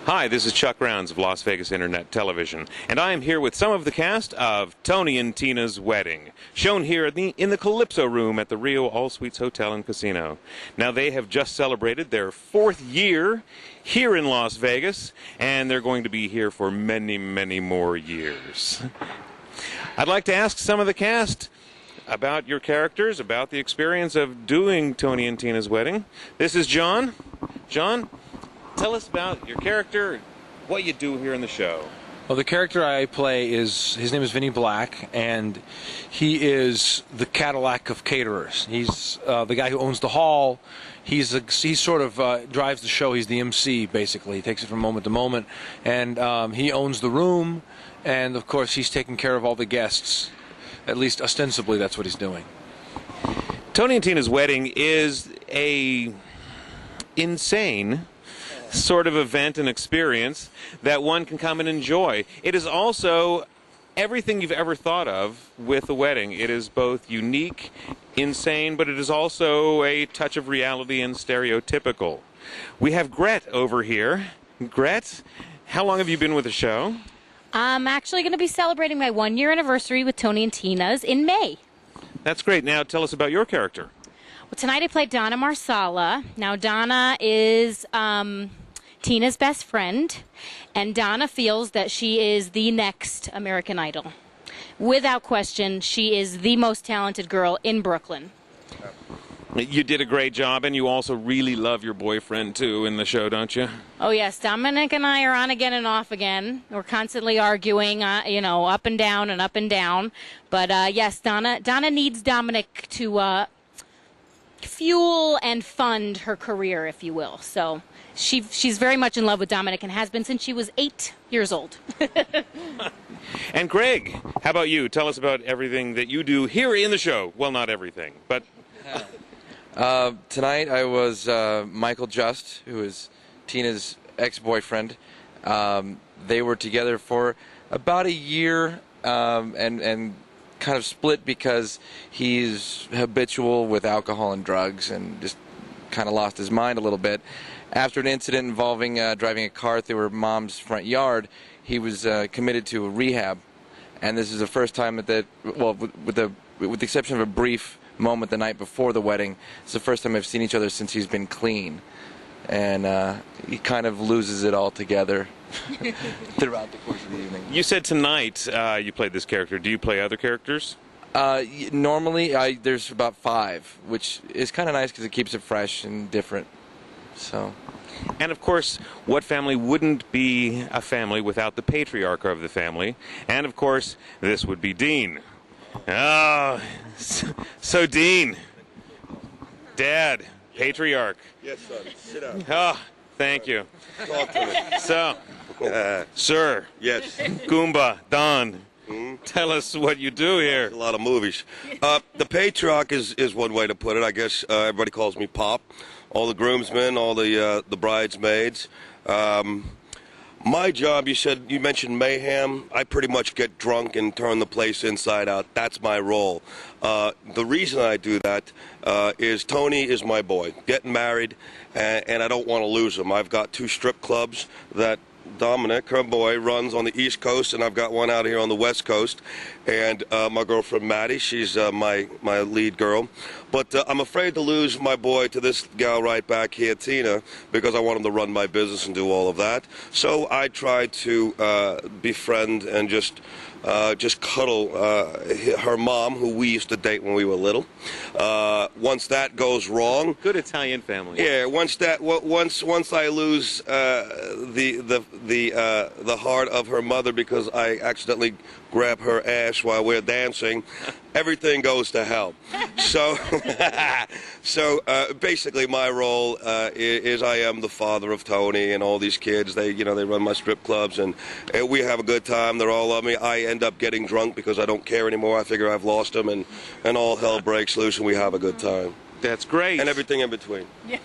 Hi, this is Chuck Rounds of Las Vegas Internet Television, and I am here with some of the cast of Tony and Tina's Wedding, shown here in the Calypso Room at the Rio All Suites Hotel and Casino. Now, they have just celebrated their 4th year here in Las Vegas, and they're going to be here for many, many more years. I'd like to ask some of the cast about your characters, about the experience of doing Tony and Tina's Wedding. This is John. John, tell us about your character, what you do here in the show. Well, the character I play his name is Vinny Black, and he is the Cadillac of caterers. He's the guy who owns the hall. He sort of drives the show. He's the MC, basically. He takes it from moment to moment, and he owns the room, and of course he's taking care of all the guests. At least ostensibly, that's what he's doing. Tony and Tina's Wedding is a insane sort of event and experience that one can come and enjoy. It is also everything you've ever thought of with a wedding. It is both unique, insane, but it is also a touch of reality and stereotypical. We have Gret over here. Gret, how long have you been with the show? I'm actually going to be celebrating my 1-year anniversary with Tony and Tina's in May. That's great. Now tell us about your character. Well, tonight I played Donna Marsala. Now, Donna is Tina's best friend, and Donna feels that she is the next American Idol. Without question, she is the most talented girl in Brooklyn. You did a great job, and you also really love your boyfriend, too, in the show, don't you? Oh, yes. Dominic and I are on again and off again. We're constantly arguing, up and down and up and down. But, yes, Donna needs Dominic to fuel and fund her career, if you will. So she's very much in love with Dominic and has been since she was 8 years old. And Greg, how about you? Tell us about everything that you do here in the show. Well, not everything, but... Tonight I was Michael Just, who is Tina's ex-boyfriend. They were together for about a year and kind of split because he's habitual with alcohol and drugs and just kind of lost his mind a little bit. After an incident involving driving a car through her mom's front yard, he was committed to a rehab. And this is the first time that, with the exception of a brief moment the night before the wedding, it's the first time I've seen each other since he's been clean. And he kind of loses it all together throughout the course of the evening. You said tonight you played this character. Do you play other characters? Normally, there's about 5, which is kind of nice because it keeps it fresh and different. So. And, of course, what family wouldn't be a family without the patriarch of the family? And, of course, this would be Dean. Oh, so Dean, Dad, patriarch. Yes, son. Sit down. Oh, thank you. Talk to me. So, Sir. Yes. Goomba, Don, tell us what you do here. A lot of movies. The patriarch is one way to put it. I guess everybody calls me Pop. All the groomsmen, all the bridesmaids. My job, you mentioned mayhem. I pretty much get drunk and turn the place inside out. That's my role. The reason I do that is Tony is my boy, getting married, and I don't want to lose him. I've got 2 strip clubs that Dominic, her boy, runs on the East Coast, and I've got one out here on the West Coast. And my girlfriend Maddie, she's my lead girl. But I'm afraid to lose my boy to this gal right back here, Tina, because I want him to run my business and do all of that. So I try to befriend and just cuddle her mom, who we used to date when we were little. Once that goes wrong, good Italian family. Yeah. Once I lose the heart of her mother because I accidentally grab her ass while we're dancing, everything goes to hell. So, basically, my role is I am the father of Tony and all these kids. They run my strip clubs, and we have a good time. They're all love me. I end up getting drunk because I don't care anymore. I figure I've lost them, and all hell breaks loose, and we have a good time. That's great. And everything in between. Yeah.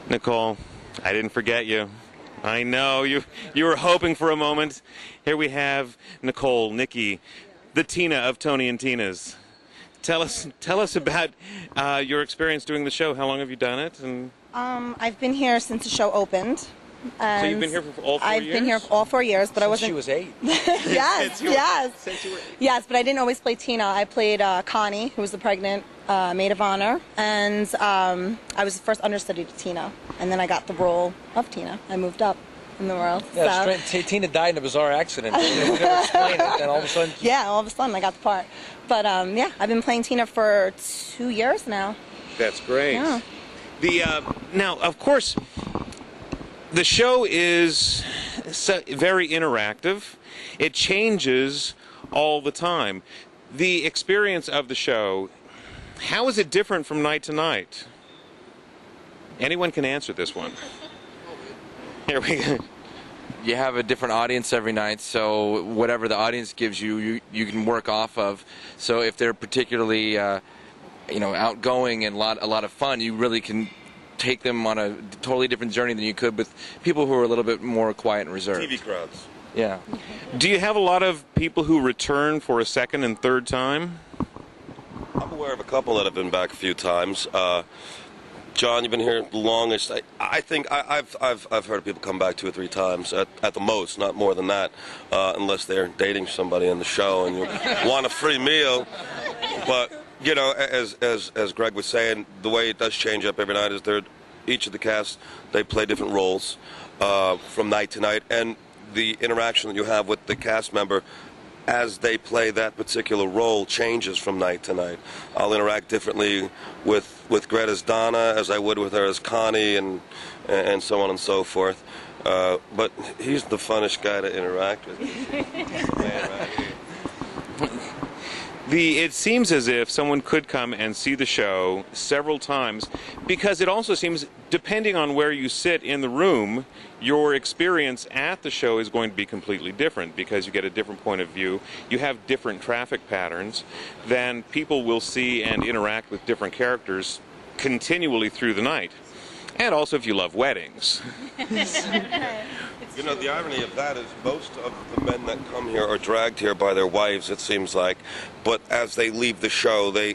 Nicole, I didn't forget you. I know you were hoping for a moment. Here we have Nicole, Nikki, the Tina of Tony and Tina's. Tell us about your experience doing the show. How long have you done it? And I've been here since the show opened. And So you've been here for all 4 I've years? been here all 4 years, but I Since wasn't. she was 8. Yes, yes. Yes, but I didn't always play Tina. I played Connie, who was the pregnant maid of honor, and I was the first understudy to Tina, and then I got the role of Tina. I moved up in the world. Yeah, so. Tina died in a bizarre accident. We never explained it, and all of a sudden. Yeah, all of a sudden I got the part. But yeah, I've been playing Tina for 2 years now. That's great. Yeah. Now, of course, the show is very interactive. It changes all the time. The experience of the show, how is it different from night to night? Anyone can answer this one. Here we go. You have a different audience every night, so whatever the audience gives you, you can work off of. So if they're particularly, outgoing and a lot of fun, you really can take them on a totally different journey than you could with people who are a little bit more quiet and reserved. TV crowds. Yeah. Do you have a lot of people who return for a second and third time? I'm aware of a couple that have been back a few times. John, you've been here the longest. I think I've heard of people come back 2 or 3 times at the most, not more than that, unless they're dating somebody in the show and you want a free meal. But as Greg was saying, the way it does change up every night is each of the cast, they play different roles from night to night, and the interaction that you have with the cast member as they play that particular role changes from night to night. I'll interact differently with Greta as Donna as I would with her as Connie, and so on and so forth. But he's the funnest guy to interact with. Man, right here. It seems as if someone could come and see the show several times, because it also seems, depending on where you sit in the room, your experience at the show is going to be completely different, because you get a different point of view. You have different traffic patterns. Then people will see and interact with different characters continually through the night. And also if you love weddings. The irony of that is most of the men that come here are dragged here by their wives, it seems like. But as they leave the show, they're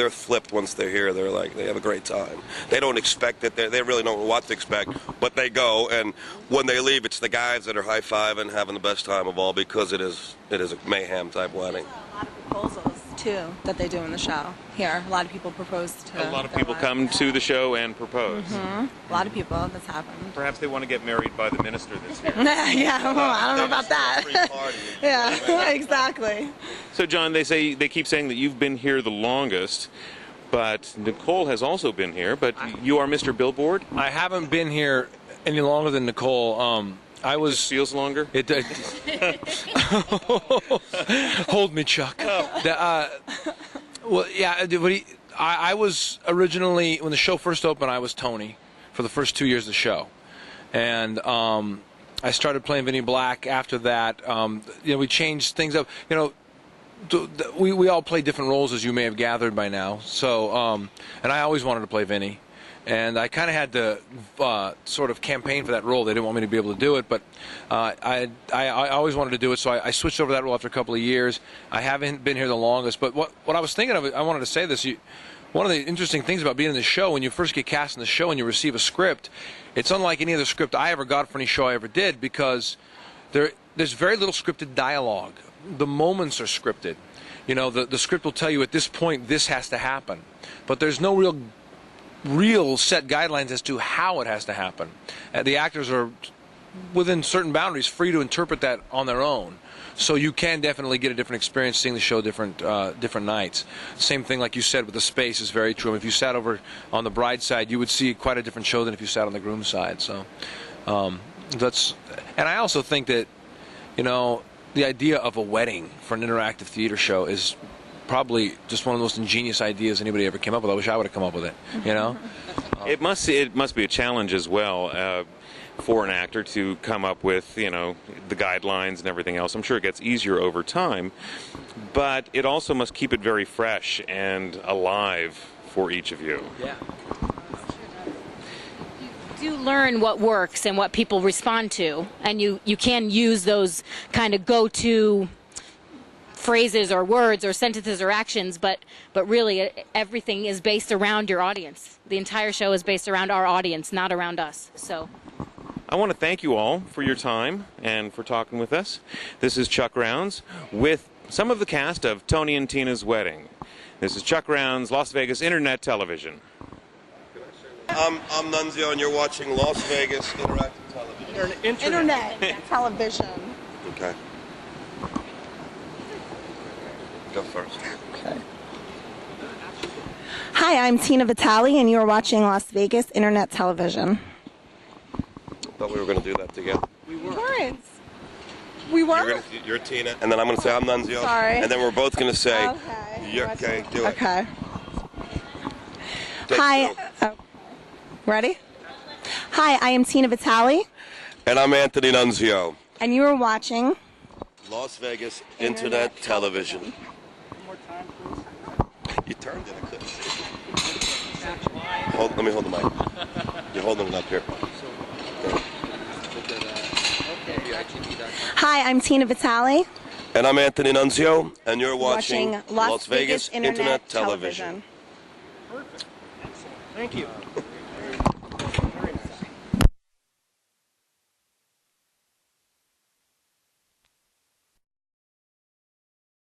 flipped once they're here. They're like, they have a great time. They don't expect it. They really don't know what to expect, but they go. And when they leave, it's the guys that are high-fiving, having the best time of all, because it is a mayhem-type wedding. A lot of proposals, too, that they do in the show here. A lot of people propose to A lot of their people wives. come to the show and propose. A lot of people, that's happened. Perhaps they want to get married by the minister this year. Yeah, well, I don't know about that. Free party. Yeah, exactly. So, John, they keep saying that you've been here the longest, but Nicole has also been here. But you are Mr. Billboard. I haven't been here any longer than Nicole. I was. Feels longer. Hold me, Chuck. Well, yeah. I was originally, when the show first opened, I was Tony for the first 2 years of the show, and I started playing Vinnie Black after that. We changed things up. We all play different roles, as you may have gathered by now. So, and I always wanted to play Vinnie. And I kind of had to sort of campaign for that role. They didn't want me to be able to do it, but I always wanted to do it, so I switched over to that role after a couple of years. I haven't been here the longest, but what I was thinking of, I wanted to say this. One of the interesting things about being in the show, when you first get cast in the show and you receive a script, it's unlike any other script I ever got for any show I ever did, because there's very little scripted dialogue. The moments are scripted. The script will tell you at this point this has to happen, but there's no real set guidelines as to how it has to happen. The actors are, within certain boundaries, free to interpret that on their own. So you can definitely get a different experience seeing the show different nights. Same thing, like you said, with the space is very true. If you sat over on the bride's side, you would see quite a different show than if you sat on the groom's side. So and I also think that, the idea of a wedding for an interactive theater show is probably just one of the most ingenious ideas anybody ever came up with. I wish I would have come up with it. It must be a challenge as well for an actor to come up with the guidelines and everything else. I'm sure it gets easier over time, but it also must keep it very fresh and alive for each of you. Yeah. You learn what works and what people respond to, and you can use those kind of go-to phrases or words or sentences or actions, but really everything is based around your audience. The entire show is based around our audience, not around us. So I want to thank you all for your time and for talking with us. This is Chuck Rounds with some of the cast of Tony and Tina's Wedding. This is Chuck Rounds, Las Vegas Internet Television. I'm Nunzio, and you're watching Las Vegas Interactive Television. Internet television. Okay. Go first. Okay. Hi, I'm Tina Vitale, and you're watching Las Vegas Internet Television. Thought we were going to do that together. We weren't. We were? You're Tina, and then I'm going to say I'm Nunzio. Sorry. And then we're both going to say, Okay. you're, okay, do it. Okay. Take Hi. two. Oh. Ready? Hi, I am Tina Vitale, And I'm Anthony Nunzio. and you are watching Las Vegas Internet Television. You turned it, I couldn't see. Let me hold the mic. You're holding it up here. Hi, I'm Tina Vitale, And I'm Anthony Nunzio, and you're watching watching Las Vegas Internet Television. Thank you.